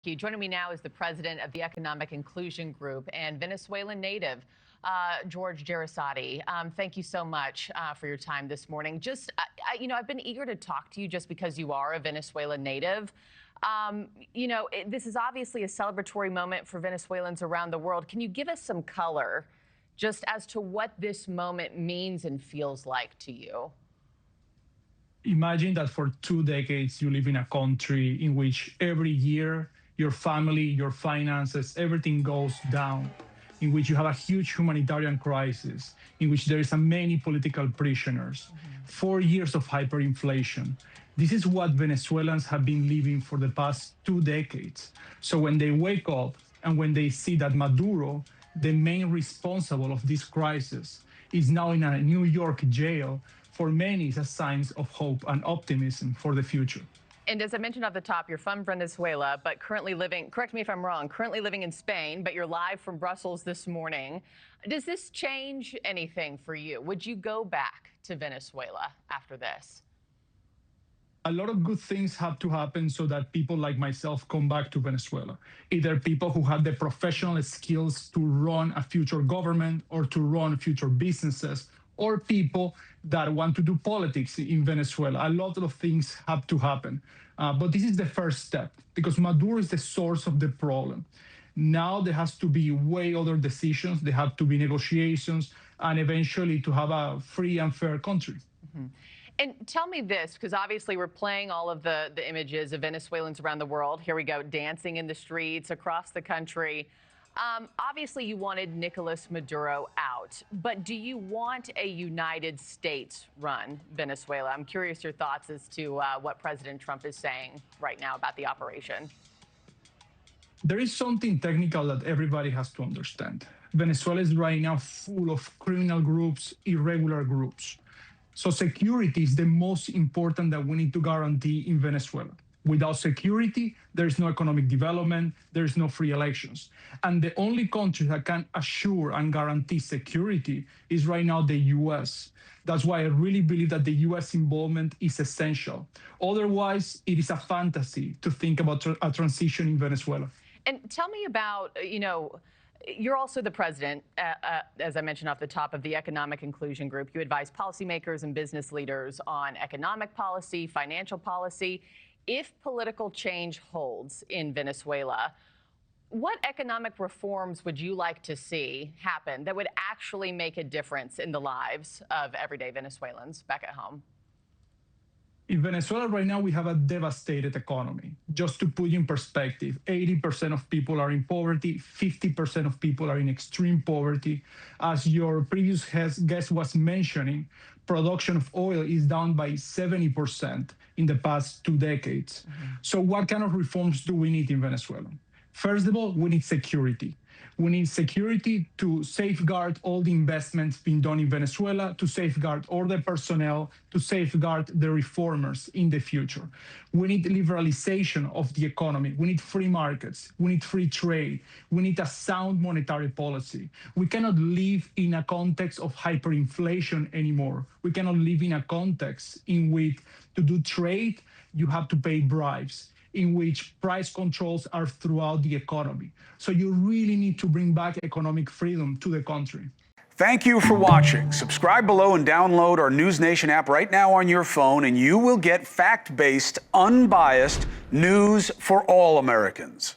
Joining me now is the president of the Economic Inclusion Group and Venezuelan native, Jorge Jraissati. Thank you so much for your time this morning. I've been eager to talk to you just because you are a Venezuelan native. This is obviously a celebratory moment for Venezuelans around the world. Can you give us some color just as to what this moment means and feels like to you? Imagine that for 2 decades you live in a country in which every year your family, your finances, everything goes down, in which you have a huge humanitarian crisis, in which there is many political prisoners, 4 years of hyperinflation. This is what Venezuelans have been living for the past 2 decades. So when they wake up and when they see that Maduro, the main responsible of this crisis, is now in a New York jail, for many it's a sign of hope and optimism for the future. And as I mentioned off the top, you're from Venezuela, but currently living, correct me if I'm wrong, currently living in Spain, but you're live from Brussels this morning. Does this change anything for you? Would you go back to Venezuela after this? A lot of good things have to happen so that people like myself come back to Venezuela. Either people who have the professional skills to run a future government or to run future businesses, or people that want to do politics in Venezuela. A lot of things have to happen. But this is the first step, because Maduro is the source of the problem. Now there has to be way other decisions, there have to be negotiations, and eventually to have a free and fair country. Mm-hmm. And tell me this, because obviously we're playing all of the images of Venezuelans around the world. Here we go, dancing in the streets across the country. Obviously, you wanted Nicolás Maduro out, but do you want a United States-run Venezuela? I'm curious your thoughts as to what President Trump is saying right now about the operation. There is something technical that everybody has to understand. Venezuela is right now full of criminal groups, irregular groups. So security is the most important that we need to guarantee in Venezuela. Without security, there is no economic development, there is no free elections. And the only country that can assure and guarantee security is right now the US. That's why I really believe that the US involvement is essential. Otherwise, it is a fantasy to think about a transition in Venezuela. And tell me about, you're also the president, as I mentioned off the top, of the Economic Inclusion Group. You advise policymakers and business leaders on economic policy, financial policy. If political change holds in Venezuela, what economic reforms would you like to see happen that would actually make a difference in the lives of everyday Venezuelans back at home? In Venezuela right now, we have a devastated economy. Just to put you in perspective, 80% of people are in poverty, 50% of people are in extreme poverty. As your previous guest was mentioning, production of oil is down by 70% in the past 2 decades. So what kind of reforms do we need in Venezuela? First of all, we need security. We need security to safeguard all the investments being done in Venezuela, to safeguard all the personnel, to safeguard the reformers in the future. We need liberalization of the economy. We need free markets. We need free trade. We need a sound monetary policy. We cannot live in a context of hyperinflation anymore. We cannot live in a context in which to do trade, you have to pay bribes, in which price controls are throughout the economy. So you really need to bring back economic freedom to the country. Thank you for watching. Subscribe below and download our NewsNation app right now on your phone, and you will get fact-based, unbiased news for all Americans.